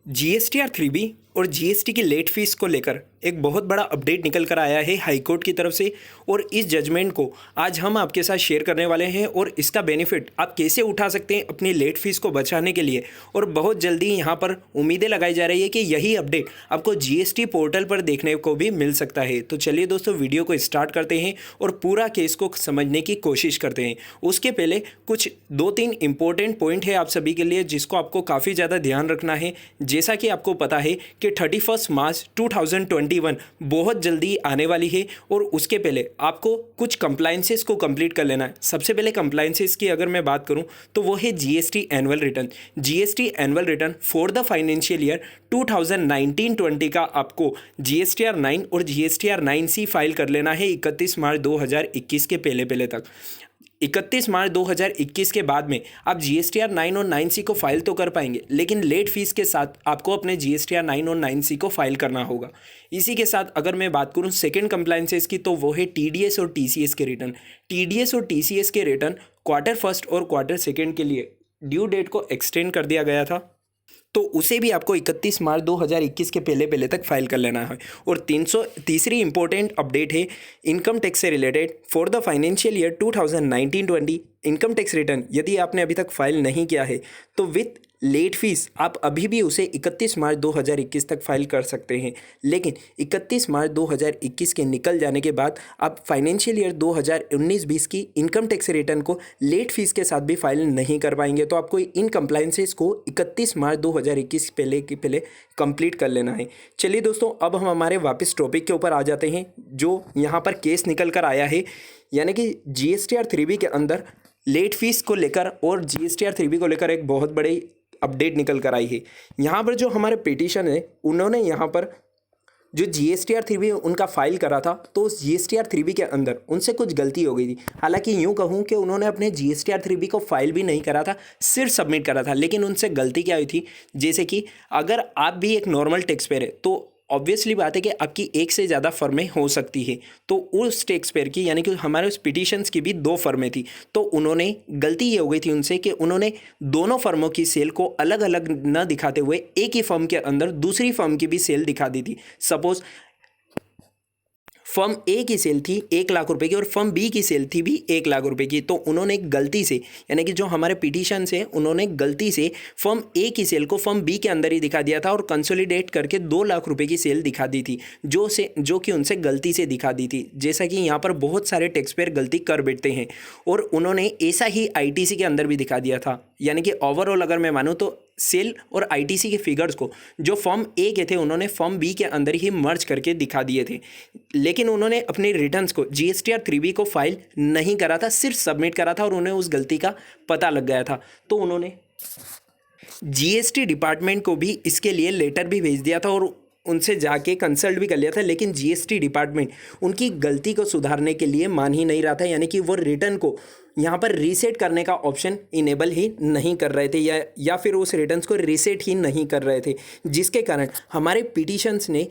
GSTR 3B और GST की late fees को लेकर एक बहुत बड़ा अपडेट निकल कर आया है हाई कोर्ट की तरफ से। और इस जजमेंट को आज हम आपके साथ शेयर करने वाले हैं और इसका बेनिफिट आप कैसे उठा सकते हैं अपनी लेट फीस को बचाने के लिए। और बहुत जल्दी यहाँ पर उम्मीदें लगाई जा रही है कि यही अपडेट आपको जीएसटी पोर्टल पर देखने को भी मिल सकता है। तो चलिए दोस्तों, वीडियो को स्टार्ट करते हैं और पूरा केस को समझने की कोशिश करते हैं। उसके पहले कुछ 2-3 इंपॉर्टेंट पॉइंट है आप सभी के लिए जिसको आपको काफ़ी ज़्यादा ध्यान रखना है। जैसा कि आपको पता है कि 31 मार्च 2021 बहुत जल्दी आने वाली है और उसके पहले आपको कुछ कंप्लाइंसेस को कंप्लीट कर लेना है। सबसे पहले कंप्लाइंसेस की अगर मैं बात करूं तो वो है GST annual return. GST annual return for the financial year 2019-20 का आपको जीएसटीआर 9 और जीएसटीआर 9C फाइल कर लेना है 31 मार्च 2021 के पहले तक। 31 मार्च 2021 के बाद में आप जीएसटीआर 9 और 9C को फाइल तो कर पाएंगे, लेकिन लेट फीस के साथ आपको अपने जीएसटीआर 9 और 9C को फाइल करना होगा। इसी के साथ अगर मैं बात करूं सेकंड कंप्लाइंसेस की तो वो है टीडीएस और टीसीएस के रिटर्न। टीडीएस और टीसीएस के रिटर्न क्वार्टर फर्स्ट और क्वार्टर सेकेंड के लिए ड्यू डेट को एक्सटेंड कर दिया गया था, तो उसे भी आपको 31 मार्च 2021 के पहले तक फाइल कर लेना है। और तीसरी इंपॉर्टेंट अपडेट है इनकम टैक्स से related for the financial year 2019-20 income tax return यदि आपने अभी तक फाइल नहीं किया है तो विथ लेट फीस आप अभी भी उसे 31 मार्च 2021 तक फाइल कर सकते हैं। लेकिन 31 मार्च 2021 के निकल जाने के बाद आप फाइनेंशियल ईयर 2019-20 की इनकम टैक्स रिटर्न को लेट फीस के साथ भी फाइल नहीं कर पाएंगे। तो आपको इन कंप्लाइंसेस को 31 मार्च 2021 पहले कंप्लीट कर लेना है। चलिए दोस्तों, अब हम हमारे वापस टॉपिक के ऊपर आ जाते हैं जो यहाँ पर केस निकल कर आया है, यानी कि जीएसटीआर 3B के अंदर लेट फीस को लेकर और जीएसटीआर 3B को लेकर एक बहुत बड़ी अपडेट निकल कर आई है। यहाँ पर जो हमारे पिटीशन है उन्होंने यहाँ पर जो जीएसटीआर 3B उनका फाइल करा था तो उस जीएसटीआर 3B के अंदर उनसे कुछ गलती हो गई थी। हालांकि यूँ कहूँ कि उन्होंने अपने जीएसटीआर 3B को फाइल भी नहीं करा था, सिर्फ सबमिट करा था। लेकिन उनसे गलती क्या हुई थी, जैसे कि अगर आप भी एक नॉर्मल टैक्स पेयर है तो ऑब्वियसली बात है कि आपकी एक से ज़्यादा फर्में हो सकती है। तो उस टैक्स पेयर की यानी कि हमारे उस पिटीशंस की भी 2 फर्में थी, तो उन्होंने गलती ये हो गई थी उनसे कि उन्होंने दोनों फर्मों की सेल को अलग अलग न दिखाते हुए एक ही फर्म के अंदर दूसरी फर्म की भी सेल दिखा दी थी। सपोज फर्म ए की सेल थी 1 लाख रुपए की और फर्म बी की सेल थी भी 1 लाख रुपए की, तो उन्होंने गलती से यानी कि जो हमारे पिटीशन से उन्होंने गलती से फर्म ए की सेल को फर्म बी के अंदर ही दिखा दिया था और कंसोलिडेट करके 2 लाख रुपए की सेल दिखा दी थी जो कि उनसे गलती से दिखा दी थी। जैसा कि यहाँ पर बहुत सारे टैक्स पेयर गलती कर बैठते हैं और उन्होंने ऐसा ही आईटीसी के अंदर भी दिखा दिया था। यानी कि ओवरऑल अगर मैं मानूँ तो सेल और आईटीसी के फिगर्स को जो फर्म ए के थे उन्होंने फर्म बी के अंदर ही मर्ज करके दिखा दिए थे, लेकिन उन्होंने अपने रिटर्न्स को जीएसटीआर 3B को फाइल नहीं करा था, सिर्फ सबमिट करा था और उन्हें उस गलती का पता लग गया था। तो उन्होंने जीएसटी डिपार्टमेंट को भी इसके लिए लेटर भी भेज दिया था और उनसे जाके कंसल्ट भी कर लिया था, लेकिन जीएसटी डिपार्टमेंट उनकी गलती को सुधारने के लिए मान ही नहीं रहा था। यानी कि वो रिटर्न को यहाँ पर रीसेट करने का ऑप्शन इनेबल ही नहीं कर रहे थे या फिर उस रिटर्न्स को रीसेट ही नहीं कर रहे थे, जिसके कारण हमारे पिटीशंस ने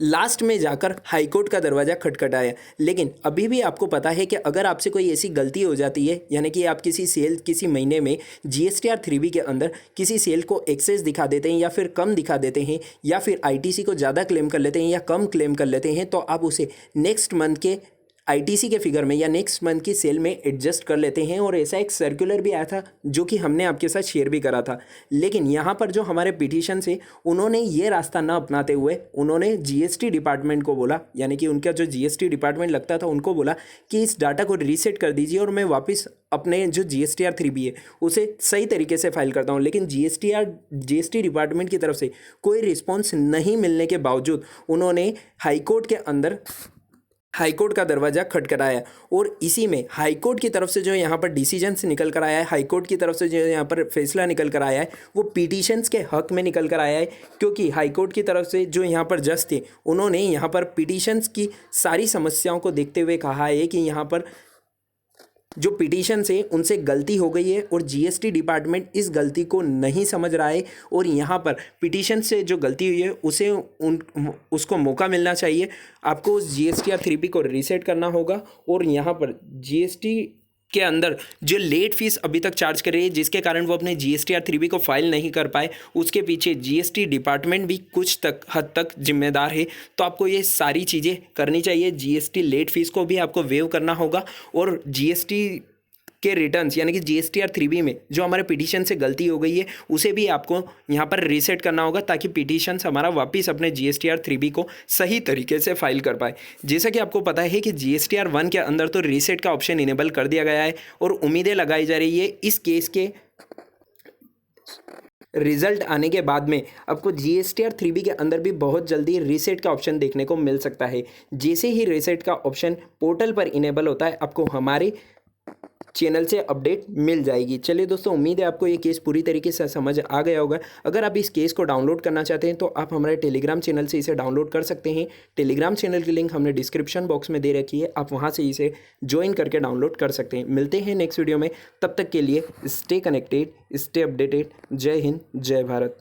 लास्ट में जाकर हाईकोर्ट का दरवाज़ा खटखटाया। लेकिन अभी भी आपको पता है कि अगर आपसे कोई ऐसी गलती हो जाती है, यानी कि आप किसी महीने में जीएसटीआर 3B के अंदर किसी सेल को एक्सेस दिखा देते हैं या फिर कम दिखा देते हैं या फिर आईटीसी को ज़्यादा क्लेम कर लेते हैं या कम क्लेम कर लेते हैं, तो आप उसे नेक्स्ट मंथ के आईटीसी के फिगर में या नेक्स्ट मंथ की सेल में एडजस्ट कर लेते हैं। और ऐसा एक सर्कुलर भी आया था जो कि हमने आपके साथ शेयर भी करा था। लेकिन यहाँ पर जो हमारे पिटीशन से उन्होंने ये रास्ता ना अपनाते हुए उन्होंने जीएसटी डिपार्टमेंट को बोला, यानी कि उनका जो जीएसटी डिपार्टमेंट लगता था उनको बोला कि इस डाटा को रीसेट कर दीजिए और मैं वापस अपने जो जीएसटीआर 3B है उसे सही तरीके से फाइल करता हूँ। लेकिन जीएसटी डिपार्टमेंट की तरफ से कोई रिस्पॉन्स नहीं मिलने के बावजूद उन्होंने हाईकोर्ट का दरवाज़ा खटखटाया और इसी में हाईकोर्ट की तरफ से जो यहाँ पर डिसीजंस निकल कर आया है, हाईकोर्ट की तरफ से जो यहाँ पर फैसला निकल कर आया है वो पिटीशंस के हक में निकल कर आया है। क्योंकि हाईकोर्ट की तरफ से जो यहाँ पर जज थे उन्होंने यहाँ पर पिटीशंस की सारी समस्याओं को देखते हुए कहा है कि यहाँ पर जो पिटीशन से उनसे गलती हो गई है और जीएसटी डिपार्टमेंट इस गलती को नहीं समझ रहा है और यहाँ पर पिटीशन से जो गलती हुई है उसको मौका मिलना चाहिए। आपको उस जीएसटीआर 3B को रीसेट करना होगा और यहाँ पर जीएसटी के अंदर जो लेट फीस अभी तक चार्ज कर रही है, जिसके कारण वो अपने GSTR 3B को फाइल नहीं कर पाए, उसके पीछे GST डिपार्टमेंट भी कुछ हद तक जिम्मेदार है। तो आपको ये सारी चीज़ें करनी चाहिए। GST लेट फीस को भी आपको वेव करना होगा और GST के रिटर्न्स यानी कि GSTR 3B में जो हमारे पिटीशन से गलती हो गई है उसे भी आपको यहाँ पर रीसेट करना होगा, ताकि पिटीशन हमारा वापस अपने GSTR 3B को सही तरीके से फाइल कर पाए। जैसा कि आपको पता है कि GSTR 1 के अंदर तो रीसेट का ऑप्शन इनेबल कर दिया गया है और उम्मीदें लगाई जा रही है इस केस के रिजल्ट आने के बाद में आपको GSTR 3B के अंदर भी बहुत जल्दी रीसेट का ऑप्शन देखने को मिल सकता है। जैसे ही रीसेट का ऑप्शन पोर्टल पर इनेबल होता है, आपको हमारे चैनल से अपडेट मिल जाएगी। चलिए दोस्तों, उम्मीद है आपको ये केस पूरी तरीके से समझ आ गया होगा। अगर आप इस केस को डाउनलोड करना चाहते हैं तो आप हमारे टेलीग्राम चैनल से इसे डाउनलोड कर सकते हैं। टेलीग्राम चैनल की लिंक हमने डिस्क्रिप्शन बॉक्स में दे रखी है, आप वहां से इसे ज्वाइन करके डाउनलोड कर सकते हैं। मिलते हैं नेक्स्ट वीडियो में, तब तक के लिए स्टे कनेक्टेड, स्टे अपडेटेड। जय हिंद, जय भारत।